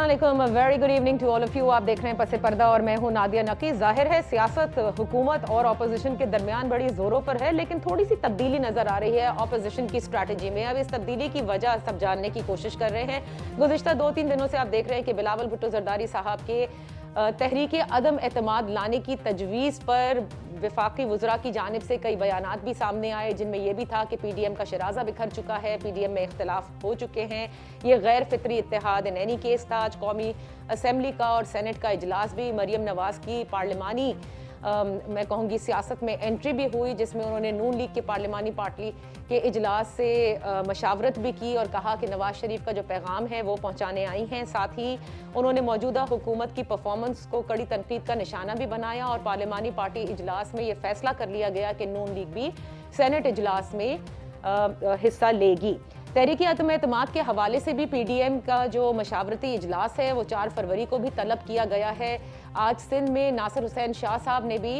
अस्सलाम वालेकुम, very good evening to all of you. आप देख रहे हैं पसे पर्दा और मैं हूं नादिया नकी। जाहिर है सियासत हुकूमत और अपोजिशन के दरमियान बड़ी जोरों पर है, लेकिन थोड़ी सी तब्दीली नजर आ रही है अपोजिशन की स्ट्रैटेजी में। अब इस तब्दीली की वजह सब जानने की कोशिश कर रहे हैं। गुज़िश्ता 2-3 दिनों से आप देख रहे हैं कि बिलावल भुट्टो जरदारी साहब के तहरीक अदम एतमाद लाने की तजवीज़ पर वफाकी वज़रा की जानिब से कई बयानात भी सामने आए, जिनमें यह भी था कि PDM का शराजा बिखर चुका है, PDM में इख्तलाफ हो चुके हैं, ये गैर फितरी इत्तेहाद इन एनी केस था। आज कौमी असम्बली का और सेनेट का इजलास भी मरियम नवाज़ की पार्लिमानी मैं कहूँगी सियासत में एंट्री भी हुई, जिसमें उन्होंने नून लीग के पार्लिमानी पार्टी के इजलास से मशावरत भी की और कहा कि नवाज शरीफ का जो पैगाम है वो पहुँचाने आई हैं। साथ ही उन्होंने मौजूदा हुकूमत की परफॉर्मेंस को कड़ी तनकीद का निशाना भी बनाया और पार्लिमानी पार्टी इजलास में ये फैसला कर लिया गया कि नून लीग भी सेनेट इजलास में हिस्सा लेगी। तहरीक अदम एतमाद के हवाले से भी PDM का जो मशावरती इजलास है वो 4 फरवरी को भी तलब किया गया है। आज सिंध में नासिर हुसैन शाह साहब ने भी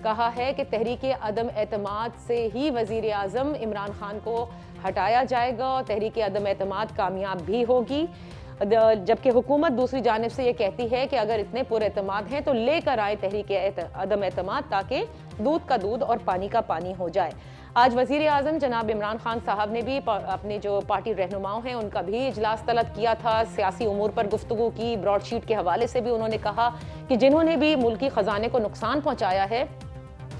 कहा है कि तहरीक अदम एतमाद से ही वज़ीर आज़म इमरान खान को हटाया जाएगा और तहरीक अदम एतमाद कामयाब भी होगी। जबकि हुकूमत दूसरी जानिब से ये कहती है कि अगर इतने पुरएतमाद हैं तो लेकर आए तहरीक अदम एतमाद, ताकि दूध का दूध और पानी का पानी हो जाए। आज वज़ीर आज़म जनाब इमरान खान साहब ने भी अपने जो पार्टी रहनुमाओं हैं उनका भी इजलास तलब किया था, सियासी उमूर पर गुफ्तगू की। ब्रॉडशीट के हवाले से भी उन्होंने कहा कि जिन्होंने भी मुल्की ख़जाने को नुकसान पहुँचाया है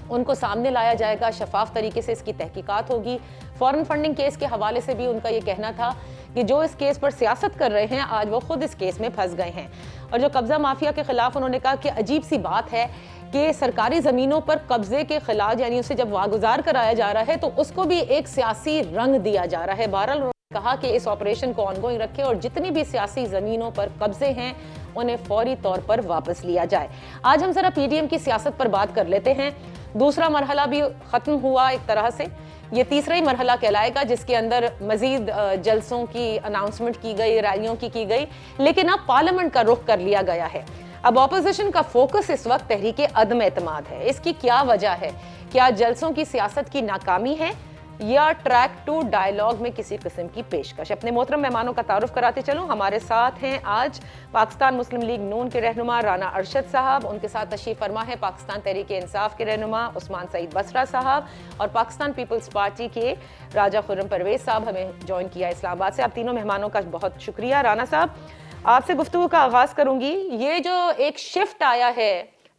उनको सामने लाया जाएगा, शफाफ तरीके से इसकी तहकीकात होगी। फॉरेन फंडिंग केस के हवाले से भी उनका ये कहना था कि जो इस केस पर सियासत कर रहे हैं आज वो खुद इस केस में फंस गए हैं। और जो कब्जा माफिया के खिलाफ उन्होंने कहा कि अजीब सी बात है कि सरकारी ज़मीनों पर कब्जे के खिलाफ यानी उसे जब वागुजार कराया जा रहा है तो उसको भी एक सियासी रंग दिया जा रहा है। बहरहाल उन्होंने कहा कि इस ऑपरेशन को ऑनगोइंग रखें और जितनी भी सियासी ज़मीनों पर कब्जे हैं उन्हें फौरी तौर पर वापस लिया जाए। आज हम ज़रा PDM की सियासत पर बात कर लेते हैं। दूसरा मरहला भी ख़त्म हुआ एक तरह से, ये तीसरा ही मरहला कहलाएगा जिसके अंदर मजीद जलसों की अनाउंसमेंट की गई, रैलियों की गई, लेकिन अब पार्लियामेंट का रुख कर लिया गया है। अब ऑपोजिशन का फोकस इस वक्त तहरीक अदम एतमाद है। इसकी क्या वजह है? क्या जलसों की सियासत की नाकामी है या ट्रैक टू डायलॉग में किसी किस्म की पेशकश? अपने मोहतरम मेहमानों का तारुफ कराते चलूं। हमारे साथ हैं आज पाकिस्तान मुस्लिम लीग नून के रहनुमा राना अरशद साहब, उनके साथ तशरीफ फरमा है पाकिस्तान तहरीक इंसाफ के रहनुमा उस्मान सईद बसरा साहब और पाकिस्तान पीपल्स पार्टी के राजा खुर्रम परवेज साहब हमें ज्वाइन किया इस्लामाबाद से। आप तीनों मेहमानों का बहुत शुक्रिया। राना साहब, आपसे गुफ्तगू का आगाज करूंगी। ये जो एक शिफ्ट आया है,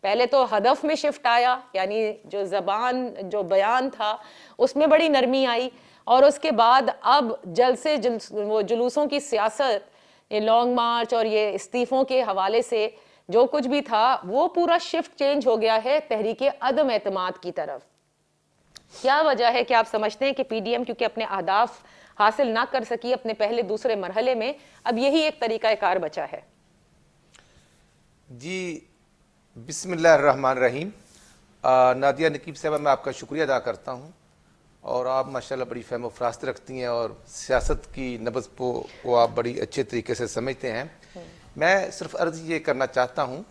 पहले तो हदफ में शिफ्ट आया, यानी जो ज़बान जो बयान था उसमें बड़ी नरमी आई, और उसके बाद अब जलसे वो जुलूसों की सियासत, ये लॉन्ग मार्च और ये इस्तीफ़ों के हवाले से जो कुछ भी था वो पूरा शिफ्ट चेंज हो गया है तहरीक अदम एतमाद की तरफ। क्या वजह है कि आप समझते हैं कि PDM क्योंकि अपने अहदाफ हासिल ना कर सकी अपने पहले दूसरे मरहले में, अब यही एक तरीका कार बचा है? जी बिस्मिल्लाहिर्रहमानिर्रहीम। नादिया नकीब साहब, मैं आपका शुक्रिया अदा करता हूँ और आप माशाल्लाह बड़ी फहम फरास्त रखती हैं और सियासत की नब्ज़ को आप बड़ी अच्छे तरीके से समझते हैं। मैं सिर्फ अर्ज़ ये करना चाहता हूँ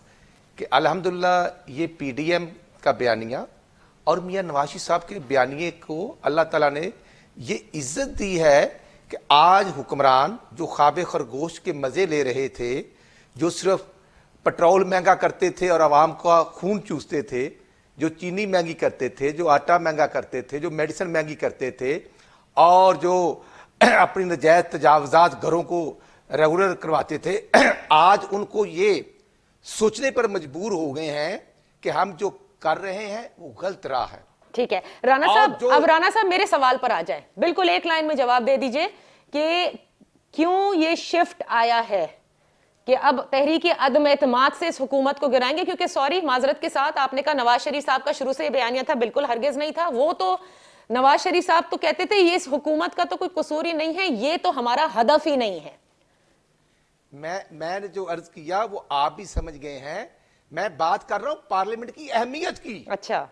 कि अल्हम्दुलिल्लाह ये PDM का बयानिया और मियाँ नवाज शरीफ साहब के बयानिए को अल्लाह ताला ने ये इज्जत दी है कि आज हुक्मरान जो ख्वाब खरगोश के मज़े ले रहे थे, जो सिर्फ पेट्रोल महंगा करते थे और आवाम का खून चूसते थे, जो चीनी महंगी करते थे, जो आटा महंगा करते थे, जो मेडिसिन महंगी करते थे और जो अपनी नजायज़ तजावज़ात घरों को रेगुलर करवाते थे, आज उनको ये सोचने पर मजबूर हो गए हैं कि हम जो कर रहे हैं वो गलत राह है। ठीक है राना साहब, अब राना साहब मेरे सवाल पर आ जाएं, बिल्कुल एक लाइन में जवाब दे दीजिए कि क्यों ये शिफ्ट आया है कि अब तहरीक अदम एतमाद से इस हुकूमत को गिराएंगे? क्योंकि सॉरी माजरत के साथ आपने कहा नवाज शरीफ साहब का शुरू से बयानिया था, बिल्कुल हरगिज नहीं था। वो तो नवाज शरीफ साहब तो कहते थे ये इस हुकूमत का तो कोई कसूर ही नहीं है, ये तो हमारा हदफ ही नहीं है। मैंने जो अर्ज किया वो आप भी समझ गए हैं। मैं बात कर रहा हूं पार्लियामेंट की अहमियत की। अच्छा,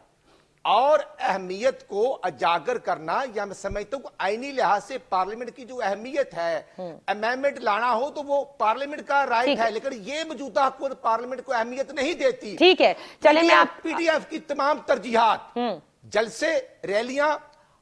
और अहमियत को उजागर करना, या मैं समझता हूँ आईनी लिहाज से पार्लियामेंट की जो अहमियत है, अमेंडमेंट लाना हो तो वो पार्लियामेंट का राइट है, लेकिन ये मौजूदा हुकूमत पार्लियामेंट को अहमियत नहीं देती। ठीक है, चले मैं आप PDF की तमाम तरजीहात, जलसे, रैलियां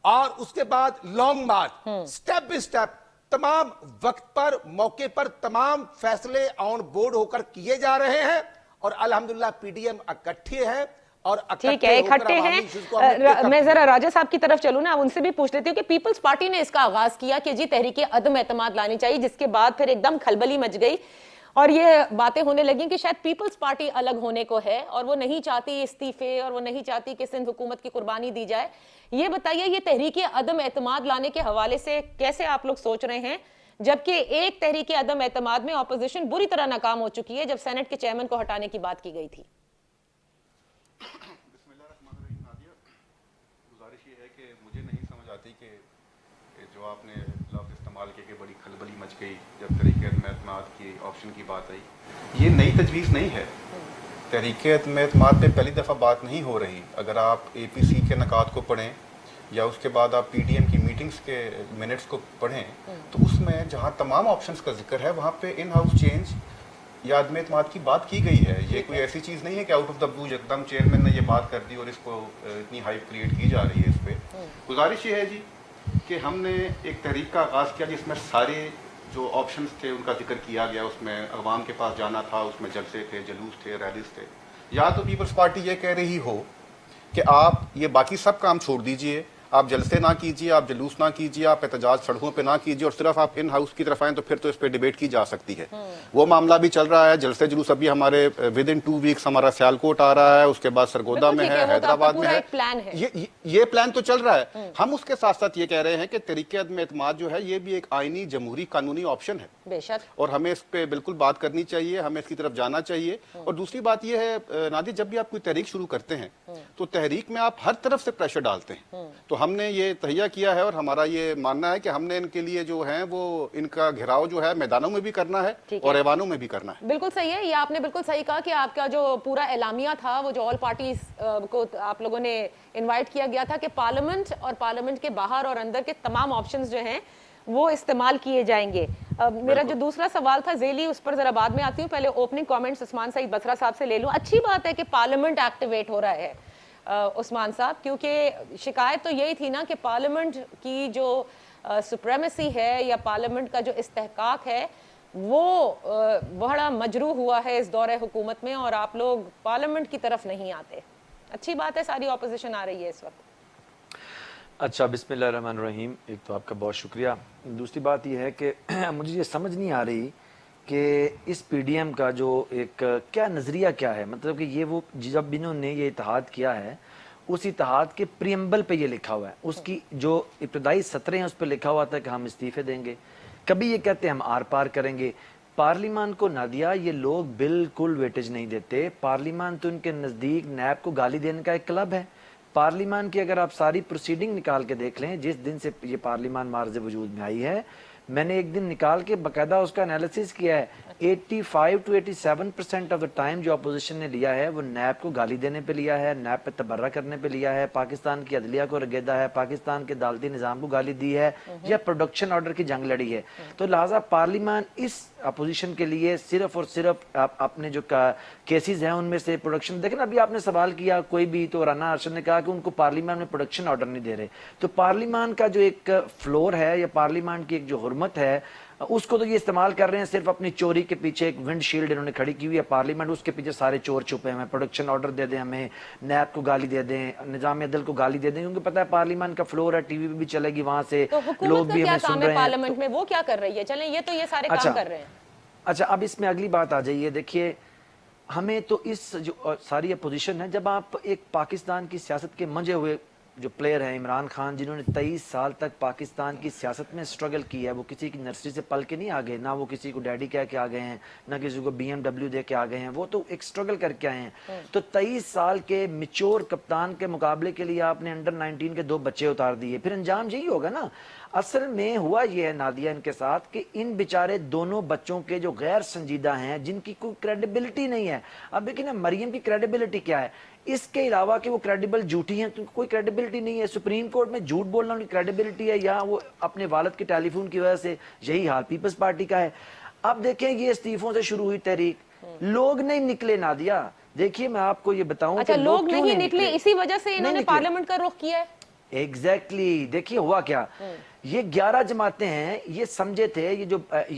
और उसके बाद long March, step by step तमाम वक्त पर, मौके पर तमाम फैसले ऑन बोर्ड होकर किए जा रहे हैं और अल्हम्दुलिल्लाह पीडीएम इकट्ठे है और ठीक है, इकट्ठे हैं। मैं जरा राजा साहब की तरफ चलूं ना, उनसे भी पूछ लेती हूँ कि पीपल्स पार्टी ने इसका आगाज किया कि जी तहरीक अदम एतमाद लानी चाहिए, जिसके बाद फिर एकदम खलबली मच गई और ये बातें होने लगी कि शायद पीपल्स पार्टी अलग होने को है और वो नहीं चाहती इस्तीफे और वो नहीं चाहती कि सिंध हुकूमत की कुर्बानी दी जाए। ये बताइए, ये तहरीक अदम एतमाद लाने के हवाले से कैसे आप लोग सोच रहे हैं, जबकि एक तहरीक अदम एतमाद में ऑपोजिशन बुरी तरह नाकाम हो चुकी है जब सेनेट के चेयरमैन को हटाने की बात की गई थी। गुजारिश ये है कि मुझे नहीं समझ आती कि जो आपने लफ्ज़ इस्तेमाल किए कि बड़ी खलबली मच गई जब तहरीक एतमाद की ऑप्शन की बात आई, ये नई तजवीज़ नहीं है। तहरीक एतमाद पे पहली दफ़ा बात नहीं हो रही। अगर आप APC के नकात को पढ़ें या उसके बाद आप PDM की मीटिंग्स के मिनट्स को पढ़ें तो उसमें जहाँ तमाम ऑप्शंस का जिक्र है वहाँ पे इन हाउस चेंज या अदम एतमाद की बात की गई है। ये कोई ऐसी चीज़ नहीं है कि आउट ऑफ द ब्लू एकदम चेयरमैन ने ये बात कर दी और इसको इतनी हाइप क्रिएट की जा रही है। इस पर गुजारिश ये है जी कि हमने एक तहरीक का आगाज़ किया जिसमें सारे जो ऑप्शंस थे उनका जिक्र किया गया, उसमें अवाम के पास जाना था, उसमें जलसे थे, जलूस थे, रैलीज थे। या तो पीपल्स पार्टी ये कह रही हो कि आप ये बाकी सब काम छोड़ दीजिए, आप जलसे ना कीजिए, आप जलूस ना कीजिए, आप एहतजाज सड़कों पे ना कीजिए और सिर्फ आप इन हाउस की तरफ आएँ तो फिर तो इस पर डिबेट की जा सकती है। वो मामला भी चल रहा है। जलसे जुलूस अभी हमारे विद इन 2 वीक्स हमारा सियालकोट आ रहा है, उसके बाद सरगोदा में है, हैदराबाद में है। ये प्लान तो चल रहा है। हम उसके साथ साथ ये कह रहे हैं कि तहरीक अदम एतमाद जो है ये भी एक आईनी जमहूरी कानूनी ऑप्शन है बेशक, और हमें इस पे बिल्कुल बात करनी चाहिए, हमें इसकी तरफ जाना चाहिए। और दूसरी बात यह है नादिया, जब भी आप कोई तहरीक शुरू करते हैं तो तहरीक में आप हर तरफ से प्रेशर डालते हैं। तो हमने ये तहिया किया है और हमारा ये मानना है कि हमने इनके लिए जो है वो इनका घेराव जो है मैदानों में भी करना है और ऐवानों में भी करना है। बिल्कुल सही है, ये आपने बिल्कुल सही कहा कि आपका जो पूरा एलामिया था वो जो ऑल पार्टीज को आप लोगों ने इनवाइट किया गया था कि पार्लियामेंट और पार्लियामेंट के बाहर और अंदर के तमाम ऑप्शंस जो हैं वो इस्तेमाल किए जाएंगे। मेरा जो दूसरा सवाल था ज़ेली, उस पर जरा बाद में आती हूँ, पहले ओपनिंग कमेंट्स उस्मान सईद बसरा साहब से ले लूँ। अच्छी बात है कि पार्लियामेंट एक्टिवेट हो रहा है उस्मान साहब, क्योंकि शिकायत तो यही थी ना कि पार्लियामेंट की जो सुप्रीमेसी है या पार्लियामेंट का जो इस्तेहकाक है वो बड़ा मजरूह हुआ है इस दौरे हुकूमत में और आप लोग पार्लियामेंट की तरफ नहीं आते। अच्छी बात है, सारी ऑपोजिशन आ रही है इस वक्त। अच्छा, बिस्मिल्लाहिर्रहमानिर्रहीम। एक तो आपका बहुत शुक्रिया। दूसरी बात यह है कि मुझे ये समझ नहीं आ रही कि इस PDM का जो एक क्या नज़रिया क्या है। मतलब कि ये वो जब इन्होंने ये इत्तेहाद किया है उस इत्तेहाद के प्रीएम्बल पे ये लिखा हुआ है, उसकी जो इब्तदाई सतरें हैं उस पर लिखा हुआ था कि हम इस्तीफे देंगे। कभी ये कहते हैं हम आर पार करेंगे। पार्लियामान को नादिया ये लोग बिल्कुल वेटेज नहीं देते। पार्लियामान तो उनके नज़दीक नैब को गाली देने का एक क्लब है। पार्लियामान की अगर आप सारी प्रोसीडिंग निकाल के देख लें, जिस दिन से ये पार्लियामान मार्ज़ वजूद में आई है, मैंने एक दिन निकाल के बाकायदा उसका एनालिसिस किया है। 85 to 87% ऑफ द टाइम जो अपोजिशन ने लिया है वो नैब को गाली देने पे लिया है, नैब पे तबर्रा करने पे लिया है, पाकिस्तान की अदलिया को रगेदा है, पाकिस्तान के अदालती निज़ाम को गाली दी है या प्रोडक्शन ऑर्डर की जंग लड़ी है। तो लिहाजा पार्लियामान इस अपोजिशन के लिए सिर्फ और सिर्फ अपने जो केसेस हैं उनमें से प्रोडक्शन देखें। अभी आपने सवाल किया कोई भी, तो राना अर्शद ने कहा कि उनको पार्लियामान में प्रोडक्शन ऑर्डर नहीं दे रहे। तो पार्लियामान का जो एक फ्लोर है या पार्लियामान की एक जो हुर्मत है उसको तो ये इस्तेमाल कर रहे हैं सिर्फ अपनी चोरी के पीछे। एक विंड शील्ड इन्होंने खड़ी की हुई है पार्लियामेंट, उसके पीछे सारे चोर छुपे हैं। प्रोडक्शन ऑर्डर दे दें, हमें नैब को गाली दे दें, निजाम अदल को गाली दे दें, क्योंकि पता है पार्लियामेंट का फ्लोर है, टीवी पे भी चलेगी, वहां से तो लोग भी हमें सुन रहे हैं। पार्लियामेंट में वो क्या कर रही है? चलें, ये तो ये सारे काम कर रहे हैं। अच्छा, अब इसमें अगली बात आ जाइए। देखिए, हमें तो इस जो सारी अपोजिशन है, जब आप एक पाकिस्तान की सियासत के मंजे हुए जो प्लेयर हैं इमरान खान, जिन्होंने 23 साल तक पाकिस्तान की सियासत में स्ट्रगल की है, वो किसी की नर्सरी से पल के नहीं आ गए, ना वो किसी को डैडी कह के आ गए हैं, ना किसी को BMW दे के आ गए हैं, वो तो एक स्ट्रगल करके आए हैं। तो 23 साल के मिच्योर कप्तान के मुकाबले के लिए आपने अंडर 19 के 2 बच्चे उतार दिए, फिर अंजाम यही होगा ना। असल में हुआ ये है नादिया इनके साथ कि इन बेचारे दोनों बच्चों के जो गैर संजीदा हैं, जिनकी कोई क्रेडिबिलिटी नहीं है। अब देखिए ना, मरियम की क्रेडिबिलिटी क्या है, इसके अलावा कि वो क्रेडिबल झूठी हैं तो कोई क्रेडिबिलिटी नहीं है। सुप्रीम कोर्ट में झूठ बोलना उनकी क्रेडिबिलिटी है, या वो अपने वालिद के टेलीफोन की वजह से। यही हाल पीपल्स पार्टी का है। अब देखें, ये इस्तीफों से शुरू हुई तहरीक, लोग नहीं निकले नादिया। देखिए, मैं आपको ये बताऊं, अच्छा, लोग नहीं निकले, इसी वजह से इन्होंने पार्लियामेंट का रुख किया है। एग्जैक्टली देखिए हुआ क्या, ये 11 जमातें हैं, ये समझे थे, ये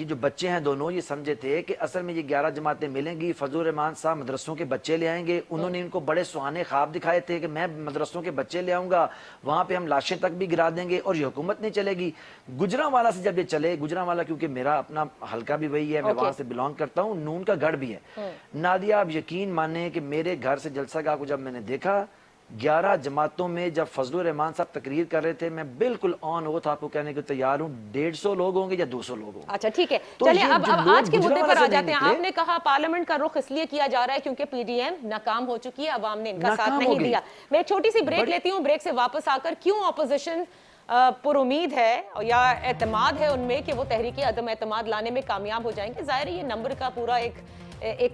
जो बच्चे हैं दोनों, ये समझे थे कि असल में ये 11 जमातें मिलेंगी, फजल रहमान साहब मदरसों के बच्चे ले आएंगे। उन्होंने इनको बड़े सुहाने ख्वाब दिखाए थे कि मैं मदरसों के बच्चे ले आऊंगा, वहां पे हम लाशें तक भी गिरा देंगे और ये हुकूमत नहीं चलेगी। गुजरांवाला से जब ये चले, गुजरांवाला क्योंकि मेरा अपना हल्का भी वही है, मैं वहां से बिलोंग करता हूँ, नून का गढ़ भी है। नादिया आप यकीन माने कि मेरे घर से जलसा गाह को जब मैंने देखा, 11 जमातों में जब फजलुर रहमान साहब तकरीर कर रहे थे, मैं बिल्कुल ऑन हो था आपको कहने को तैयार हूं, 150 लोग होंगे या 200 लोग होंगे। अच्छा ठीक है, तो चलिए ये अब जो लोग आज के मुद्दे पर गुजरांवाला आ से जाते हैं। नहीं आपने कहा पार्लियामेंट का रुख इसलिए किया जा रहा है क्योंकि पीडीएम नाकाम हो चुकी है, अवाम ने इनका साथ नाकाम नहीं हो गई। दिया। मैं एक छोटी सी ब्रेक लेती हूँ, ब्रेक से वापस आकर क्यों ऑपोजिशन पर उम्मीद है या एतमाद है उनमें कि वो तहरीक अदम एतमाद लाने में कामयाब हो जाएंगे। जाहिर है ये नंबर का पूरा एक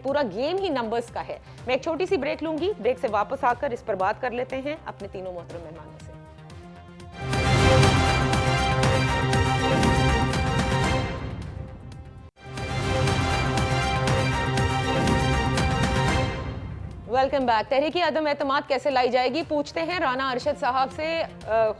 पूरा गेम ही नंबर्स का है। मैं एक छोटी सी ब्रेक लूंगी, ब्रेक से वापस आकर इस पर बात कर लेते हैं अपने तीनों मोहतरम मेहमानों से। Welcome back. तहरीक अदम एतमाद कैसे लाई जाएगी, पूछते हैं राना अरशद साहब से,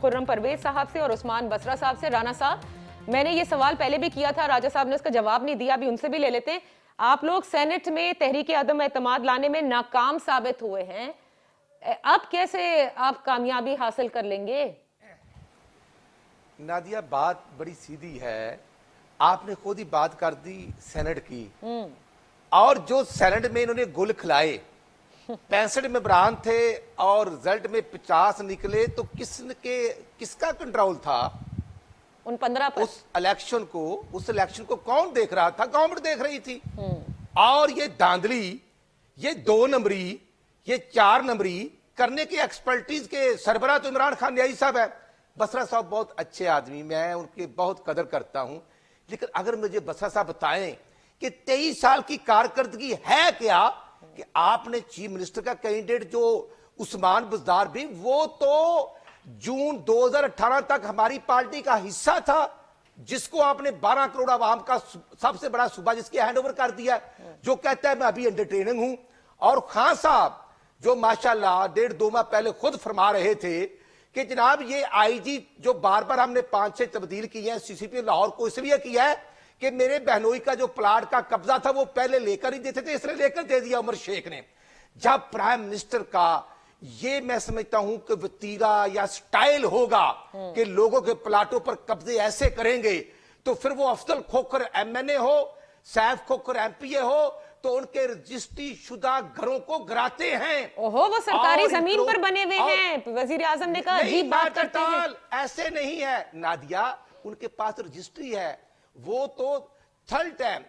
खुर्रम परवेज साहब से और उस्मान बसरा साहब से। राना साहब, मैंने ये सवाल पहले भी किया था, राजा साहब ने उसका जवाब नहीं दिया, अभी उनसे भी ले लेते हैं। आप लोग सेनेट में तहरीक अदम एतमाद लाने में नाकाम साबित हुए हैं, अब कैसे आप कामयाबी हासिल कर लेंगे? नादिया बात बड़ी सीधी है, आपने खुद ही बात कर दी सेनेट की, और जो सेनेट में इन्होंने गुल खिलाए 65 मेंबरान थे और रिजल्ट में 50 निकले, तो किसका कंट्रोल था उन 15 पर? उस इलेक्शन को कौन देख रहा था? गवर्नमेंट देख रही थी। और ये धांधली, ये 2 नंबरी, ये 4 नंबरी करने की एक्सपर्टीज के सरबराह तो इमरान खान न्यायी साहब है। बसरा साहब बहुत अच्छे आदमी, मैं उनकी बहुत कदर करता हूं, लेकिन अगर मुझे बसरा साहब बताएं कि 23 साल की कारकर्दगी है क्या कि आपने चीफ मिनिस्टर का कैंडिडेट जो उस्मान बुज़दार भी, वो तो जून 2018 तक हमारी पार्टी का हिस्सा था, जिसको आपने 12 करोड़ आवाम का सबसे बड़ा सूबा जिसके हैंडओवर कर दिया, जो कहता है मैं अभी अंडर ट्रेनिंग हूं। और खान साहब जो माशाल्लाह 1.5-2 माह पहले खुद फरमा रहे थे कि जनाब ये आईजी जो बार बार हमने 5-6 तब्दील किए हैं, सीसीपी लाहौर को इसलिए किया है कि मेरे बहनोई का जो प्लाट का कब्जा था वो पहले लेकर ही देते थे, इसलिए लेकर दे दिया उमर शेख ने। जब प्राइम मिनिस्टर का ये मैं समझता हूं कि वतीरा या स्टाइल होगा कि लोगों के प्लाटों पर कब्जे ऐसे करेंगे, तो फिर वो अफजल खोखर एमएनए हो, सैफ खोखर एमपीए हो, तो उनके रजिस्ट्री शुदा घरों को गिराते हैं। ओहो, वो सरकारी जमीन पर बने हुए हैं। वजीर आजम ने कहा अजीब बात करते हैं। ऐसे नहीं है नादिया, उनके पास रजिस्ट्री है, वो तो थर्ड टाइम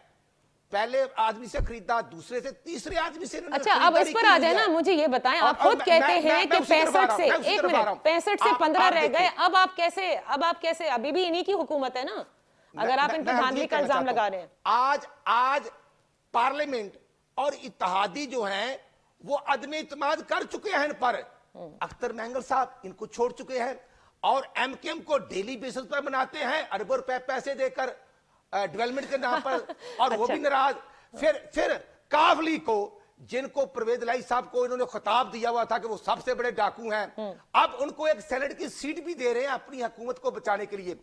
पहले आदमी से खरीदा, दूसरे से तीसरे आदमी से। अच्छा, अब इस पर आ जाए ना, मुझे ये बताएं, आप खुद कहते हैं कि 65 से 1 मिनट 65 से 15 रह गए, अब आप कैसे अभी भी इन्हीं की हुकूमत है ना, अगर आप इन पर धांधली का इल्जाम लगा रहे हैं। आज पार्लियामेंट और इत्तेहादी जो हैं वो अदम इत्तेमाद कर चुके हैं इन पर। अख्तर महंगल साहब इनको छोड़ चुके हैं और एमकेएम को डेली बेसिस पर बनाते हैं, अरबों रुपए पैसे देकर डेवलपमेंट के नाम पर, और वो भी नाराज। फिर काफली को, जिनको परवेज लाई साहब को इन्होंने खिताब दिया हुआ था कि वो सबसे बड़े डाकू हैं, अब उनको एक सेनेट की सीट भी दे रहे हैं अपनी हुकूमत को बचाने के लिए।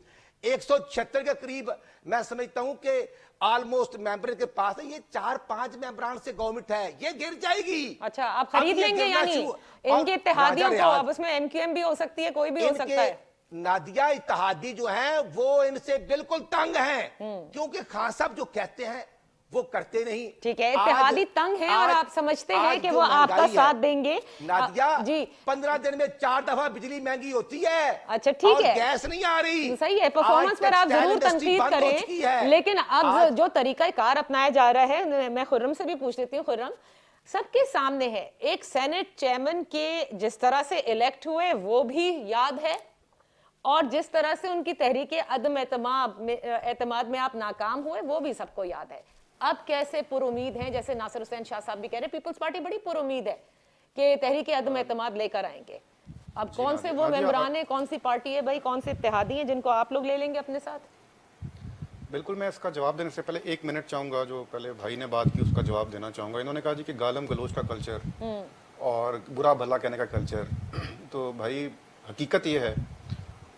176 के करीब मैं समझता हूं कि ऑलमोस्ट मेंबर के पास है, ये 4-5 मेंबरान से गवर्नमेंट है, ये गिर जाएगी। अच्छा, आप खरीद लेंगे यानी इनके इत्तेहादियों को? अब उसमें एमक्यूएम भी हो सकती है, कोई भी हो सकता है। नादिया इत्तेहादी जो हैं वो इनसे बिल्कुल तंग हैं, क्योंकि खान साहब जो कहते हैं वो करते नहीं। ठीक है, इत्तेहादी तंग हैं और आप समझते हैं कि वो आपका साथ देंगे। नादिया जी, 15 दिन में 4 दफा बिजली महंगी होती है। अच्छा ठीक है, गैस नहीं आ रही। सही है, परफॉर्मेंस पर आप जरूर तनकीद करें, लेकिन अब जो तरीका कार अपनाया जा रहा है, मैं खुर्रम से भी पूछ लेती हूँ। खुर्रम, सबके सामने है, एक सेनेट चेयरमैन के जिस तरह से इलेक्ट हुए वो भी याद है, और जिस तरह से उनकी तहरीक अदम एतमाद में आप नाकाम हुए वो भी सबको याद है। अब कैसे पुरुमीद हैं, जैसे नासिर हुसैन शाह साहब भी कह रहे हैं, पीपल्स पार्टी बड़ी पुरुमीद है कि तहरीक अदम एतमाद लेकर आएंगे। अब कौन से वो मेंबरान है, कौन सी पार्टी है भाई, कौन से इत्तेहादी हैं जिनको आप लोग ले लेंगे अपने साथ? बिल्कुल, मैं इसका जवाब देने से पहले 1 मिनट चाहूँगा, जो पहले भाई ने बात की उसका जवाब देना चाहूँगा। इन्होंने कहा जी कि गालम गलोच का कल्चर और बुरा भला कहने का कल्चर, तो भाई हकीकत ये है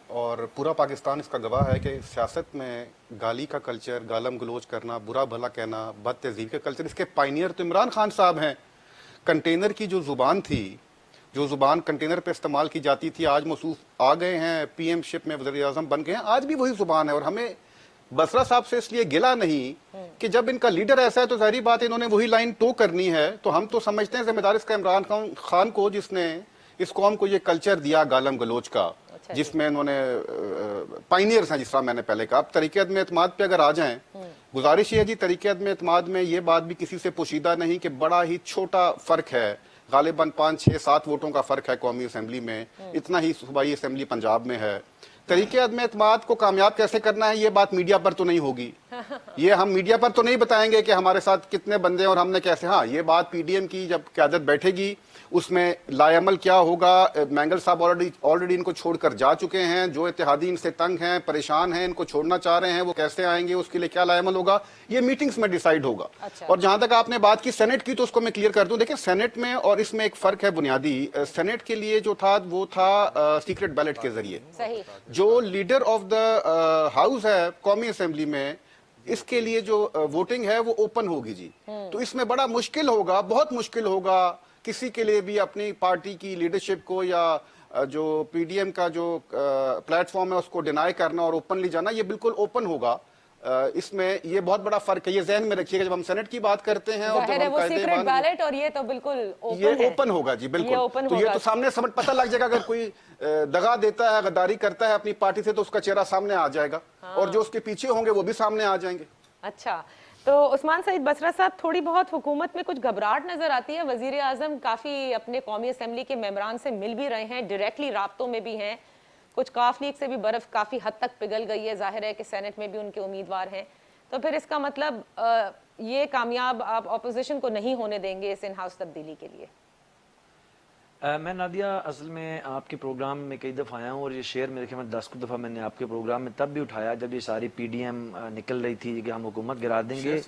اور پورا پاکستان اس کا گواہ ہے کہ سیاست میں گالی کا کلچر، گالم گلوچ کرنا، برا بھلا کہنا، بد تہذیب کا کلچر، اس کے پائنیئر تو عمران خان صاحب ہیں. کنٹینر کی جو زبان تھی، جو زبان کنٹینر پہ استعمال کی جاتی تھی، آج موصوف آ گئے ہیں پی ایم شپ میں، وزیر اعظم بن گئے ہیں، آج بھی وہی زبان ہے. اور ہمیں بسرا صاحب سے اس لیے گلا نہیں کہ جب ان کا لیڈر ایسا ہے تو ظاہری بات ہے انہوں نے وہی لائن ٹو کرنی ہے. تو ہم تو سمجھتے ہیں ذمہ دار اس کا عمران خان کو، جس نے اس قوم کو یہ کلچر دیا گالم گلوچ کا، جس میں انہوں نے پائنیئرز ہیں. جس طرح میں نے پہلے کہا، اب طریقہ عدم اعتماد پہ اگر آ جائیں، گزارش یہ ہے جی، طریقہ عدم اعتماد میں یہ بات بھی کسی سے پوشیدہ نہیں کہ بڑا ہی چھوٹا فرق ہے، غالباً 5 6 7 ووٹوں کا فرق ہے قومی اسمبلی میں، اتنا ہی صوبائی اسمبلی پنجاب میں ہے. طریقہ عدم اعتماد کو کامیاب کیسے کرنا ہے، یہ بات میڈیا پر تو نہیں ہوگی، یہ ہم میڈیا پر تو نہیں بتائیں گے کہ ہمارے ساتھ کتنے بندے ہیں اور ہم نے کیسے. ہاں، یہ بات پی ڈی ایم کی جب قیادت بیٹھے گی، اس میں لائے عمل کیا ہوگا. مینگل صاحب آلریڈی ان کو چھوڑ کر جا چکے ہیں. جو اتحادی ان سے تنگ ہیں، پریشان ہیں، ان کو چھوڑنا چاہ رہے ہیں، وہ کیسے آئیں گے، اس کے لیے کیا لائے عمل ہوگا، یہ میٹنگز میں ڈیسائیڈ ہوگا. اور جہاں تک آپ نے بات کی سینٹ کی، تو اس کو میں کلیئر کر دوں. دیکھیں، سینٹ میں اور اس میں ایک فرق ہے بنیادی. سینٹ کے لیے جو تھا وہ تھا سیکرٹ بیلٹ کے ذریعے. جو لیڈر آف دا ہاؤس ہے قومی اسمبلی میں، اس کے لیے جو ووٹنگ ہے وہ اوپن ہوگی جی. تو اس میں بڑا مشکل ہوگا، بہت مشکل ہوگا کسی کے لیے بھی اپنی پارٹی کی لیڈرشپ کو یا جو پی ڈی ایم کا جو پلیٹ فارم ہے اس کو ڈینائی کرنا اور اوپنلی جانا. یہ بالکل اوپن ہوگا. اس میں یہ بہت بڑا فرق ہے، یہ ذہن میں رکھیے گا جب ہم سینٹ کی بات کرتے ہیں. اور جب ہم سیکرٹ بیلٹ، اور یہ تو بالکل یہ اوپن ہوگا جی، بالکل. تو یہ تو سامنے سمجھ پتہ لگ جائے گا، اگر کوئی دغا دیتا ہے، غداری کرتا ہے اپنی پارٹی سے، تو اس کا چہرہ سامنے آ جائے گا، اور جو اس کے پیچھے ہوں گے وہ بھی سامنے آ جائیں گے. اچھا، تو عثمان سعید بصرہ صاحب، تھوڑی بہت حکومت میں کچھ گھبراہٹ نظر آتی ہے. وزیر اعظم کافی اپنے قومی اسمبلی کے ممبران سے مل بھی رہے ہیں، ڈائریکٹلی رابطوں میں بھی ہیں. کچھ کاف لیگ سے بھی برف کافی حد تک پگھل گئی ہے. ظاہر ہے کہ سینٹ میں بھی ان کے امیدوار ہیں. تو پھر اس کا مطلب یہ کامیاب آپ اپوزیشن کو نہیں ہونے دیں گے اس ان ہاؤس تبدیلی کے لیے؟ میں نادیہ اصل میں آپ کے پروگرام میں کئی دفعہ آیا ہوں، اور یہ شعر میرے خیال میں 10 دفعہ میں نے آپ کے پروگرام میں تب بھی اٹھایا جب یہ ساری پی ڈی ایم نکل رہی تھی کہ ہم حکومت گرا دیں گے.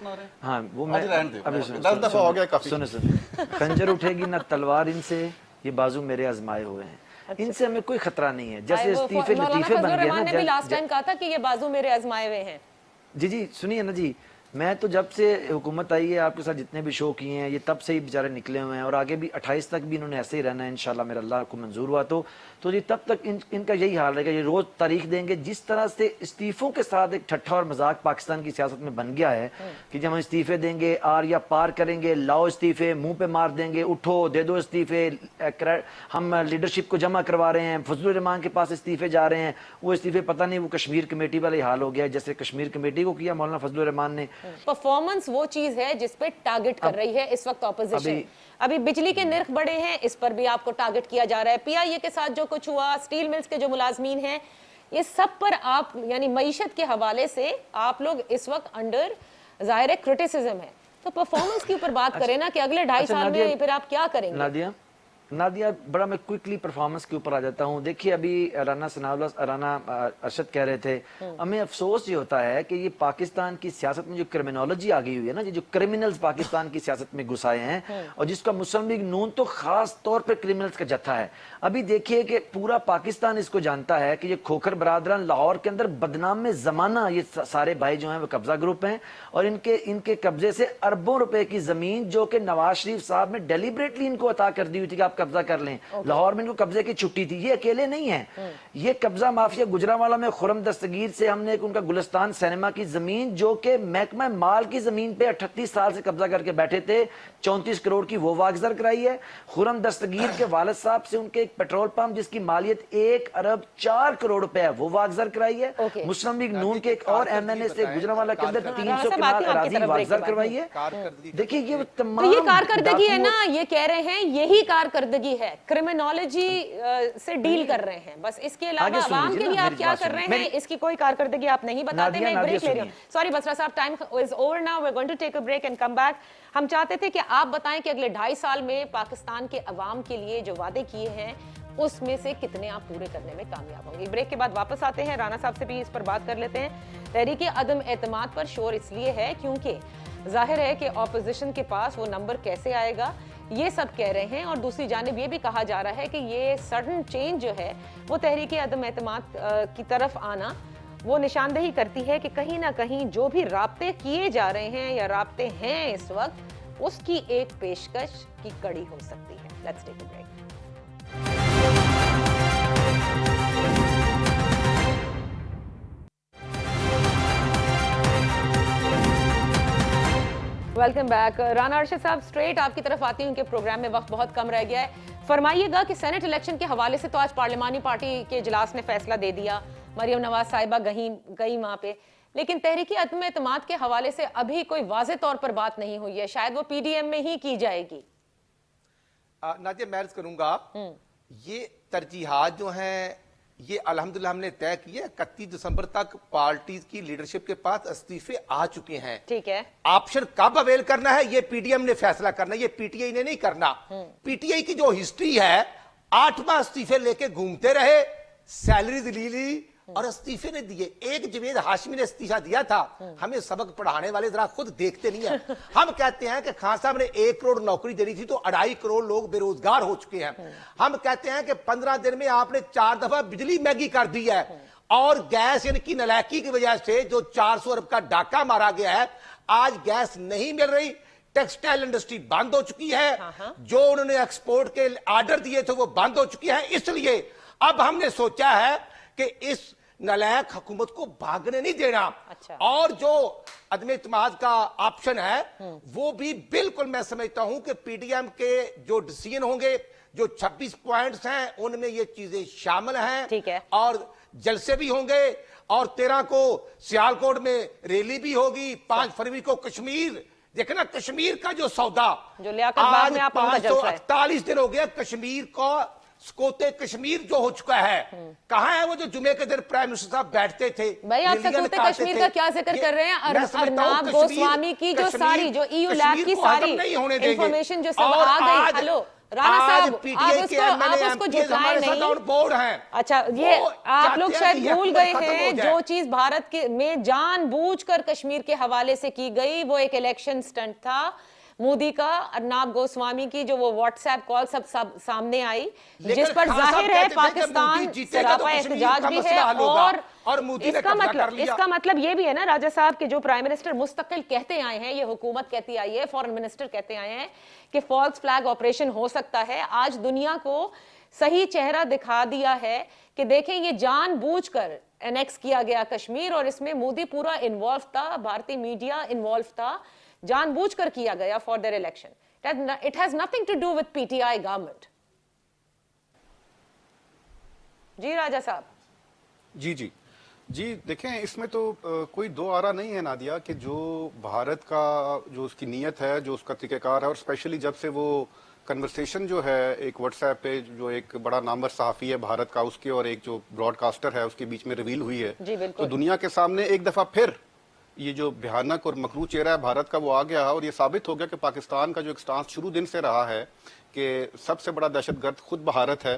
ہاں، وہ میں ابھی 10 دفعہ ہو گیا. سنیں خنجر اٹھے گی نہ تلوار ان سے، یہ بازو میرے آزمائے ہوئے ہیں. ان سے ہمیں کوئی خطرہ نہیں ہے. جیسے استعفے لطیفے بن گئے نا، نے بھی لاسٹ ٹائم کہا تھا کہ یہ بازو میرے آزمائے ہوئے ہیں. جی سنیے نا جی، میں تو جب سے حکومت آئی ہے آپ کے ساتھ جتنے بھی شو کیے ہیں، یہ تب سے ہی بیچارے نکلے ہوئے ہیں، اور آگے بھی 28 تک بھی انہوں نے ایسے ہی رہنا ہے انشاءاللہ، میرا اللہ کو منظور ہوا تو جی تب تک ان کا یہی حال رہے گا. یہ روز تاریخ دیں گے. جس طرح سے استعفوں کے ساتھ ایک ٹھٹھا اور مذاق پاکستان کی سیاست میں بن گیا ہے کہ جب ہم استعفے دیں گے، آر یا پار کریں گے، لاؤ استعفے، منہ پہ مار دیں گے، اٹھو دے دو استعفے، ہم لیڈرشپ کو جمع کروا رہے ہیں، فضل الرحمان کے پاس استعفے جا رہے ہیں. وہ استعفے پتہ نہیں، وہ کشمیر کمیٹی والا حال ہو گیا ہے جیسے کشمیر کمیٹی کو کیا مولانا فضل الرحمان نے. پرفارمنس وہ چیز ہے جس پہ ٹارگٹ کر رہی ہے اس وقت اپوزیشن. ابھی بجلی کے نرخ بڑھے ہیں، اس پر بھی آپ کو ٹارگٹ کیا جا رہا ہے. پی آئی اے کے ساتھ جو کچھ ہوا، سٹیل ملز کے جو ملازمین ہیں، یہ سب پر آپ یعنی معیشت کے حوالے سے آپ لوگ اس وقت انڈر ظاہر کرٹیسزم ہے. تو پرفارمنس کے اوپر بات کریں نا کہ اگلے 2.5 سال میں پھر آپ کیا کریں گے. نادیہ بڑا میں کوئکلی پرفارمنس کے اوپر آ جاتا ہوں. دیکھیے ابھی رانا ارشد کہہ رہے تھے، ہمیں افسوس یہ ہوتا ہے کہ یہ پاکستان کی سیاست میں جو کرمینالوجی آ گئی ہوئی ہے نا، جو کرمینلز پاکستان کی سیاست میں گھسائے ہیں، اور جس کا مسلم لیگ نون تو خاص طور پر کرمینلز کا جتھا ہے. ابھی دیکھیے کہ پورا پاکستان اس کو جانتا ہے کہ یہ کھوکھر برادران لاہور کے اندر بدنام میں زمانہ یہ سارے بھائی جو ہیں وہ قبضہ گروپ ہیں، اور ان کے قبضے سے اربوں روپے کی زمین جو کہ نواز شریف صاحب نے ڈیلیبریٹلی ان کو عطا کر دی ہوئی تھی کہ آپ قبضہ کر لیں. لاہور میں ان کو قبضے کی چھٹی تھی. یہ اکیلے نہیں ہیں، یہ قبضہ مافیا گجرانوالہ میں خرم دستگیر سے ہم نے ان کا گلستان سینما کی زمین جو کہ محکمہ مال کی زمین پہ 38 سال سے قبضہ کر کے بیٹھے تھے، 34 کروڑ کی وہ واگزر کرائی ہے. خرم دستگیر کے والد صاحب سے ان کے ایک پیٹرول پمپ جس کی مالیت 1 ارب 4 کروڑ روپے ہے وہ واگزر کرائی ہے. مسلم لیگ نون کے ایک اور ایم این اے سے گجرانوالہ کے اندر 300 کنال اراضی واگزر کروائی ہے. دیکھیے یہ تمام یہ کارکردگی ہے نا، یہ کہہ رہے ہیں یہی کارکردگی ہے، کرمینالوجی سے ڈیل کر رہے ہیں. بس اس کے علاوہ عوام کے لیے آپ کیا کر رہے ہیں اس کی کوئی کارکردگی آپ نہیں بتاتے. میں ایک بریک لے رہی ہوں. سوری بصرہ صاحب، time is over now. We are going to take a break and come back. ہم چاہتے تھے کہ آپ بتائیں کہ اگلے 2.5 سال میں پاکستان کے عوام کے لیے جو وعدے کیے ہیں اس میں سے کتنے آپ پورے کرنے میں کامیاب ہوں گے. بریک کے بعد واپس آتے ہیں، رانا صاحب سے بھی اس پر بات کر لیتے ہیں. تحریک عدم اعتماد پر شور اس لیے ہے کیونکہ ظاہر ہے کہ اپوزیشن کے پاس وہ نمبر کیسے آئے گا یہ سب کہہ رہے ہیں. اور دوسری جانب یہ بھی کہا جا رہا ہے کہ یہ سڈن چینج جو ہے وہ تحریک عدم اعتماد کی طرف آنا وہ نشاندہی کرتی ہے کہ کہیں نہ کہیں جو بھی رابطے کیے جا رہے ہیں یا رابطے ہیں اس وقت اس کی ایک پیشکش کی کڑی ہو سکتی ہے. Let's take a break. Welcome back. Rana Arshad صاحب, اسٹریٹ آپ کی طرف آتی ہوں کہ پروگرام میں وقت بہت کم رہ گیا ہے. فرمائیے گا کہ سینٹ الیکشن کے حوالے سے تو آج پارلیمانی پارٹی کے اجلاس نے فیصلہ دے دیا, مریم نواز صاحبہ گئی وہاں پہ, لیکن تحریک عدم اعتماد کے حوالے سے ابھی کوئی واضح طور پر بات نہیں ہوئی ہے. شاید وہ پی ڈی ایم میں ہی کی جائے گی. نادیہ میں عرض کروں گا, یہ ترجیحات جو ہیں یہ الحمدللہ ہم نے طے کی ہے. 31 دسمبر تک پارٹیز کی لیڈرشپ کے پاس استعفے آ چکے ہیں. ٹھیک ہے, آپشن کب اویل کرنا ہے یہ پی ڈی ایم نے فیصلہ کرنا ہے, یہ پی ٹی آئی نے نہیں کرنا. پی ٹی آئی کی جو ہسٹری ہے 8 ماہ استعفے لے کے گھومتے رہے, سیلریز لی اور استعفے نے دیے. ایک جوید ہاشمی نے استعفا دیا تھا. ہمیں سبق پڑھانے والے ذرا خود دیکھتے نہیں ہیں. ہم کہتے ہیں کہ خان صاحب نے 1 کروڑ نوکری دینی تھی تو 2.5 کروڑ لوگ بے روزگار ہو چکے ہیں. ہم کہتے ہیں کہ 15 دن میں آپ نے 4 دفعہ بجلی مہنگی کر دی ہے, اور گیس ان کی نالائکی کی وجہ سے جو 400 ارب کا ڈاکہ مارا گیا ہے, آج گیس نہیں مل رہی. ٹیکسٹائل انڈسٹری بند ہو چکی ہے, جو انہوں نے ایکسپورٹ کے آرڈر دیے تھے وہ بند ہو چکی ہے. اس لیے اب ہم نے سوچا ہے کہ اس نالائق حکومت کو بھاگنے نہیں دینا. اور جو عدم اعتماد کا آپشن ہے وہ بھی بالکل میں سمجھتا ہوں کہ پی ڈی ایم کے جو ڈیسیژن ہوں گے, جو 26 پوائنٹس ہیں ان میں یہ چیزیں شامل ہیں. اور جلسے بھی ہوں گے, اور 13 کو سیالکوٹ میں ریلی بھی ہوگی, 5 فروری کو کشمیر. دیکھیں نا کشمیر کا جو سودا جو لیاقت باغ میں آپ ان کا جلسہ ہے, 548 دن ہو گیا کشمیر کو سکوتے کشمیر جو ہو چکا ہے. کہاں ہے وہ جو جمعے کے دن پرائم منسٹر صاحب بیٹھتے تھے؟ بھائی آپ سکوتے کشمیر کا کیا ذکر کر رہے ہیں؟ ارناب گوسوامی کی جو ساری جو ای یو لیب کی ساری انفارمیشن جو سب آ گئی. ہلو رانا صاحب, آپ اس کو جھٹلائیں نہیں. اچھا, یہ آپ لوگ شاید بھول گئے ہیں جو چیز بھارت میں جان بوجھ کر کشمیر کے حوالے سے کی گئی وہ ایک الیکشن سٹنٹ تھا مودی کا. ارناب گوسوامی کی جو وہ واٹس ایپ کال سب سامنے آئی, جس پر ظاہر ہے پاکستان سراپا احتجاج بھی ہے. اور اس کا مطلب یہ بھی ہے نا راجہ صاحب کہ جو پرائم منسٹر مستقل کہتے آئے ہیں, یہ حکومت کہتی آئی ہے, فورن منسٹر کہتے آئے ہیں کہ فالس فلیگ آپریشن ہو سکتا ہے. آج دنیا کو صحیح چہرہ دکھا دیا ہے کہ دیکھیں یہ جان بوجھ کر انیکس کیا گیا کشمیر, اور اس میں مودی پورا انوالو تھا, بھارتی میڈیا انوالو تھا, جان بوجھ کر کیا گیا for their election. It has nothing to do with PTI government. جی راجہ صاحب. جی دیکھیں, اس میں تو کوئی دو آرا نہیں ہے نادیہ کہ جو بھارت کا جو اس کی نیت ہے, جو اس کا طریقہ کار ہے, اور اسپیشلی جب سے وہ کنورسیشن جو ہے ایک واٹس ایپ پہ جو ایک بڑا نامور صحافی ہے بھارت کا اس کے اور ایک جو براڈ کاسٹر ہے اس کے بیچ میں ریویل ہوئی ہے, تو دنیا کے سامنے ایک دفعہ پھر یہ جو بھیانک اور مکروہ چہرہ ہے بھارت کا وہ آ گیا, اور یہ ثابت ہو گیا کہ پاکستان کا جو ایک سٹانس شروع دن سے رہا ہے کہ سب سے بڑا دہشت گرد خود بھارت ہے.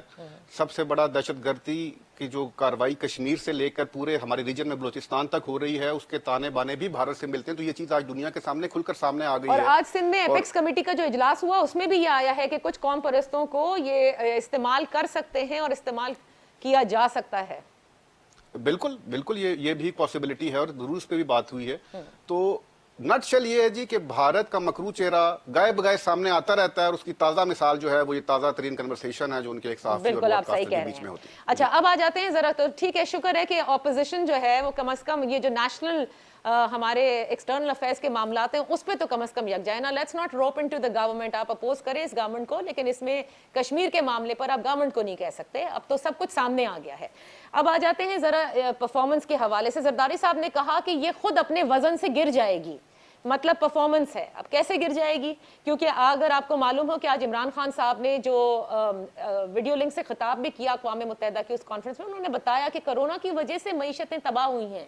سب سے بڑا دہشت گردی کی جو کاروائی کشمیر سے لے کر پورے ہمارے ریجن میں بلوچستان تک ہو رہی ہے, اس کے تانے بانے بھی بھارت سے ملتے ہیں. تو یہ چیز آج دنیا کے سامنے کھل کر سامنے آ گئی ہے. اور آج سندھ میں ایپیکس کمیٹی کا جو اجلاس ہوا اس میں بھی یہ آیا ہے کہ کچھ قوم پرستوں کو یہ استعمال کر سکتے ہیں اور استعمال کیا جا سکتا ہے. بالکل یہ بھی پاسبلٹی ہے, اور ضرور اس پہ بھی بات ہوئی ہے. تو نٹ شل یہ ہے جی کہ بھارت کا مکروہ چہرہ گائے بگائے سامنے آتا رہتا ہے, اور اس کی تازہ مثال جو ہے وہ یہ تازہ ترین کنورسیشن ہے جو ان کے ایک صحافی اور براڈ کاسٹر کے بیچ میں ہوتی ہے. اچھا, اب آ جاتے ہیں ذرا, تو ٹھیک ہے, شکر ہے کہ اپوزیشن جو ہے وہ کم از کم یہ جو نیشنل ہمارے ایکسٹرنل افیئرس کے معاملات ہیں اس پہ تو کم از کم یک جائے نا. لیٹس ناٹ روپ انٹو دی گورنمنٹ. آپ اپوز کریں اس گورنمنٹ کو, لیکن اس میں کشمیر کے معاملے پر آپ گورنمنٹ کو نہیں کہہ سکتے. اب تو سب کچھ سامنے آ گیا ہے. اب آ جاتے ہیں ذرا پرفارمنس کے حوالے سے. زرداری صاحب نے کہا کہ یہ خود اپنے وزن سے گر جائے گی, مطلب پرفارمنس ہے. اب کیسے گر جائے گی؟ کیونکہ اگر آپ کو معلوم ہو کہ آج عمران خان صاحب نے جو ویڈیو لنک سے خطاب بھی کیا اقوام متحدہ کی اس کانفرنس میں, انہوں نے بتایا کہ کرونا کی وجہ سے معیشتیں تباہ ہوئی ہیں.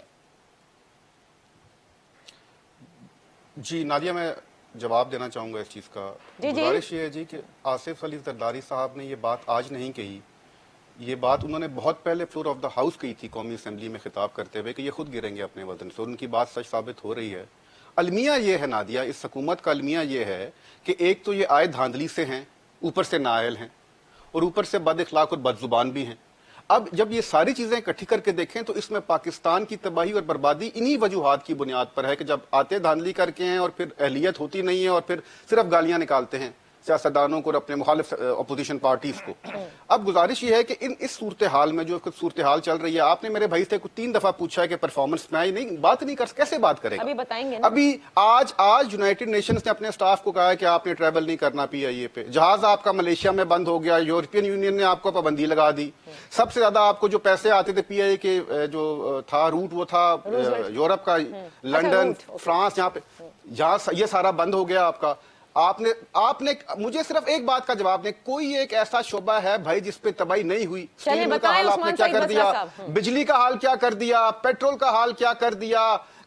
جی نادیہ, میں جواب دینا چاہوں گا اس چیز کا. گزارش یہ ہے جی کہ آصف علی زرداری صاحب نے یہ بات آج نہیں کہی, یہ بات انہوں نے بہت پہلے فلور آف دا ہاؤس کہی تھی قومی اسمبلی میں خطاب کرتے ہوئے کہ یہ خود گریں گے اپنے وزن سے, اور ان کی بات سچ ثابت ہو رہی ہے. अलमिया ये है नादिया, इस हुकूमत का अलमिया ये है कि एक तो ये आए धांधली से हैं, ऊपर से नाअहल हैं और ऊपर से बद इखलाक और बदजुबान भी हैं। अब जब ये सारी चीजें इकट्ठी करके देखें तो इसमें पाकिस्तान की तबाही और बर्बादी इन्हीं वजूहात की बुनियाद पर है कि जब आते धांधली करके हैं और फिर अहलियत होती नहीं है और फिर सिर्फ गालियां निकालते हैं सियासतदानों को और अपने मुखालिफ अपोजिशन पार्टीज को। अब गुजारिश ये है कि इस सूरत हाल में जो सूरत हाल चल रही है, आपने मेरे भाई से कुछ 3 दफा पूछा है कि परफॉर्मेंस में आई नहीं, बात नहीं कर, कैसे बात करेगा? अभी बताएंगे ना। अभी आज यूनाइटेड नेशंस ने अपने स्टाफ को कहा है कि आपने ट्रैवल नहीं करना PIA पे, जहाज आपका मलेशिया में बंद हो गया, यूरोपियन यूनियन ने आपको पाबंदी लगा दी। सबसे ज्यादा आपको जो पैसे आते थे PIA के जो था रूट, वो था यूरोप का, लंदन, फ्रांस, जहाँ ये सारा बंद हो गया आपका। आपने मुझे सिर्फ एक बात का जवाब दें, कोई एक ऐसा शोबा है भाई जिस पे तबाही नहीं हुई? स्टील मिल का हाल आपने क्या कर दिया, बिजली का हाल क्या कर दिया, पेट्रोल का हाल क्या कर दिया,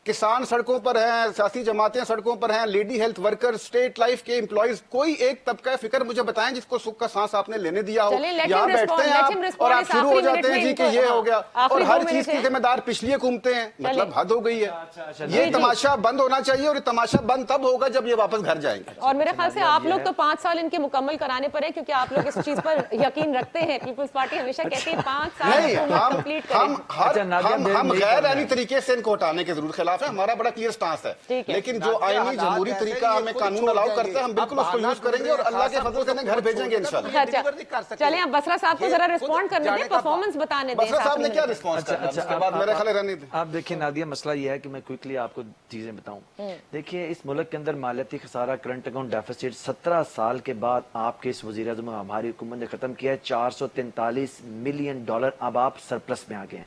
किसान सड़कों पर हैं, सियासी जमातें सड़कों पर हैं, lady health worker, state life के एम्प्लॉइज, कोई एक तबका फिक्र मुझे बताएं जिसको सुख का सांस आपने लेने दिया हो। यहाँ बैठते हैं आप और आप शुरू हो जाते हैं जी कि ये हो गया, और हर चीज की जिम्मेदार पिछली हुकूमतें हैं। मतलब हद हो गई है। ये तमाशा बंद होना चाहिए, और ये तमाशा बंद तब होगा जब ये वापस घर जाएंगे। और मेरे ख्याल से आप लोग तो 5 साल इनके मुकम्मल कराने पर है, क्योंकि आप लोग इस चीज पर यकीन रखते हैं। पीपल्स पार्टी हमेशा कहती है 5 साल कंप्लीट करें। हम गैर आईनी तरीके से इनको हटाने के जरूर खिलाफ है, हमारा बड़ा क्लियर स्टांस है, लेकिन जो आईनी जमहूरी तरीका हमें कानून अलाउ करता है, हम बिल्कुल उसको यूज करेंगे और अल्लाह के फजल से घर भेजेंगे इंशाल्लाह। चलें, अब बसरा साहब को जरा रिस्पॉन्ड करने दें, परफॉर्मेंस बताने दें। बसरा साहब ने क्या रिस्पॉन्स किया? उसके बाद मेरे ख्याल रहने दें। आप देखिए नादिया, मसला ये है कि मैं क्विकली आपको चीजें बताऊं। देखिए, इस मुल्क के अंदर मालियाती खसारा, करंट अकाउंट डेफिसिट 17 साल के बाद आपके इस वजीर आज़म हमारी हुकूमत ने खत्म किया है। $443 मिलियन अब आप सरप्लस में आ गए हैं।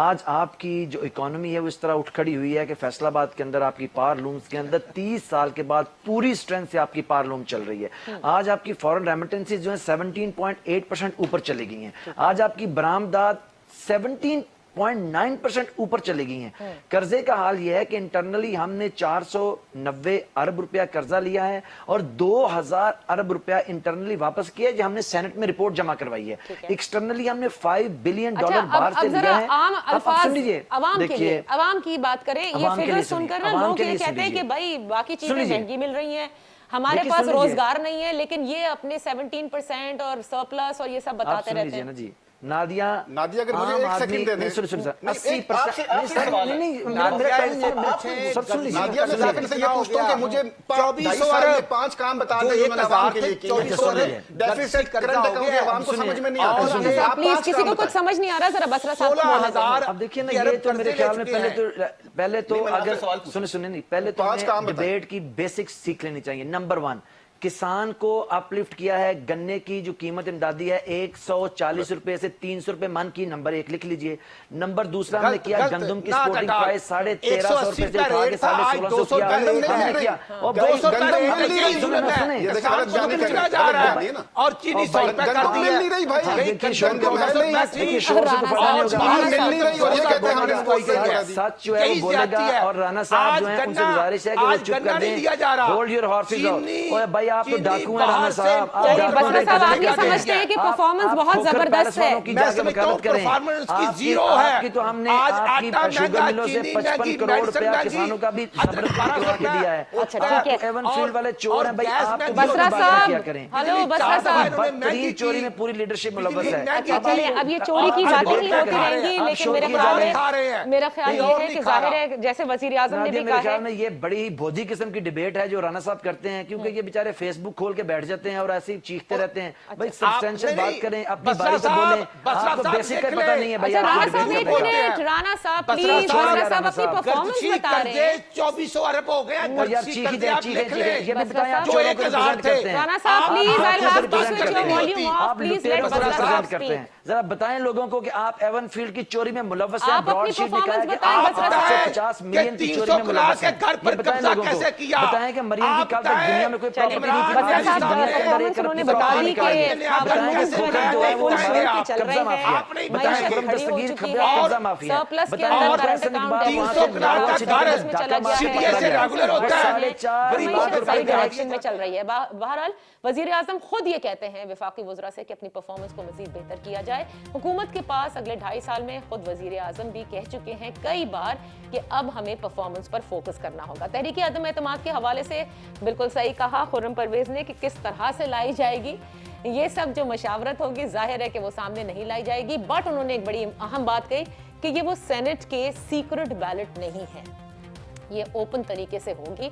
आज आपकी जो इकोनॉमी है वो इस तरह उठ खड़ी हुई है कि फैसलाबाद के अंदर आपकी पावर लूम्स के अंदर 30 साल के बाद पूरी स्ट्रेंथ से आपकी पावर लूम चल रही है। आज आपकी फॉरेन रेमिटेंसेस जो है 17.8% ऊपर चली गई हैं। आज आपकी बरामदात 17.9% ऊपर चली गई हैं। कर्जे का हाल यह है कि इंटरनली हमने 490 अरब रुपया कर्जा लिया है और 2000 अरब रुपया इंटरनली वापस किया है, जो हमने सेनेट में रिपोर्ट जमा करवाई है। एक्सटर्नली हमने $5 बिलियन बाहर से लिया है। आम अल्फाज देखिए, अवाम की बात करें, ये फिगर सुनकर ना लोग ये कहते हैं कि भाई बाकी चीजें महंगी मिल रही हैं, हमारे पास रोजगार नहीं है, लेकिन ये अपने 17% और सरप्लस और ये सब बताते रहते हैं ना जी। नादिया अगर मुझे एक सेकंड दे दें, 5 काम बता दें जो मैंने आवाम के लिए किए। डेफिसिट, करंट अकाउंट आवाम को समझ में नहीं आता। प्लीज, किसी को कुछ समझ नहीं आ रहा, जरा बसरा साहब को बोलने दें। अब देखिए ना, ये तो मेरे ख्याल में पहले तो अगर सुने नहीं, पहले तो डिबेट की बेसिक्स सीख लेनी चाहिए। नंबर 1, किसान को अपलिफ्ट किया है, गन्ने की जो कीमत इमदादी है 140 रुपए से 300 रुपए मन की, नंबर 1 लिख लीजिए। नंबर 2 हमने किया गंदम की स्पोर्टिंग प्राइस 1350 रुपए से उठा के 1650 किया। और चीनी 100 रुपए कर दी है। सच जो है वो बोलेगा, और राणा साहब जो है उनसे गुजारिश है कि वो चुप कर दें। Hold your horses. ओए भाई, आप तो डाकू हैं राणा साहब। बसरा साहब, आप ये समझते हैं कि परफॉर्मेंस बहुत जबरदस्त है? परफॉर्मेंस की जीरो है। आपकी तो हमने आपकी शुगर मिलों से 55 करोड़ रुपया किसानों का भी दिया है। अच्छा ठीक है, एवन फील्ड वाले चोर हैं भाई। आप बसरा साहब, क्या करें? हेलो बसरा साहब, बदतरीन चोरी में पूरी लीडरशिप मुलव्वस है। अच्छा चलिए, अब ये चोरी की बातें ही होती रहेंगी, लेकिन मेरा ख्याल ये है कि जाहिर है जैसे वजीर आजम ने भी कहा है, में ये बड़ी भोजी किस्म की डिबेट है जो राणा साहब करते हैं, क्योंकि ये बेचारे फेसबुक खोल के बैठ जाते हैं और ऐसे ही चीखते रहते हैं। भाई सब्सटेंशियल बात करें, अपनी बारी से बोलें। आपको बेसिक पता नहीं है भाई। राणा साहब एक मिनट, राणा साहब प्लीज, राणा साहब अपनी परफॉर्मेंस बता रहे हैं। 2400 अरब हो गया। यार चीखी ये भी बताएं आप जो 1000 थे। राणा साहब please, I have to switch your volume off, please let Basra साहब करते हैं। जरा बताएं लोगों को कि आप एवन फील्ड की चोरी में मुलव्वस हैं। आप अपनी परफॉर्मेंस बताएं बसरा साहब। 50 मिलियन की चोरी में मुलव्वस हैं। ये बताएं लोगों को, बताएं कि मरीम की कल तक दुनिया में कोई प्रॉब्लम बसर साहब परफॉर्मेंस उन्होंने बता दी कि चल रहे हैं, मईशत खड़ी हो चुकी है, सरप्लस के अंदर करंट अकाउंट में चला गया है, सही डायरेक्शन में चल रही है। बहरहाल वजीर आजम खुद ये कहते हैं वफाकी वज़रा से कि अपनी परफॉर्मेंस को मजीद बेहतर किया जाए। हुकूमत के पास अगले 2.5 साल में खुद वजीर आजम भी कह चुके हैं कई बार कि अब हमें परफॉर्मेंस पर फोकस करना होगा। तहरीक अदम एतमाद के हवाले से बिल्कुल सही कहा खुर्रम परवेज ने कि किस तरह से लाई जाएगी, ये सब जो मशावरत होगी जाहिर है कि वो सामने नहीं लाई जाएगी। बट उन्होंने एक बड़ी अहम बात कही कि ये वो सेनेट के सीक्रेट बैलेट नहीं है, ये ओपन तरीके से होगी।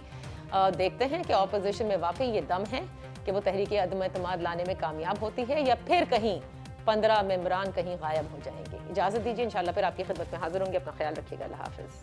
देखते हैं कि ऑपोजिशन में वाकई ये दम है कि वो तहरीक अदम एतमाद लाने में कामयाब होती है या फिर कहीं 15 मेंबरान कहीं गायब हो जाएंगे। इजाज़त दीजिए, इंशाल्लाह फिर आपकी खिदमत में हाजिर होंगे। अपना ख्याल रखिएगा। अल्लाह हाफिज़।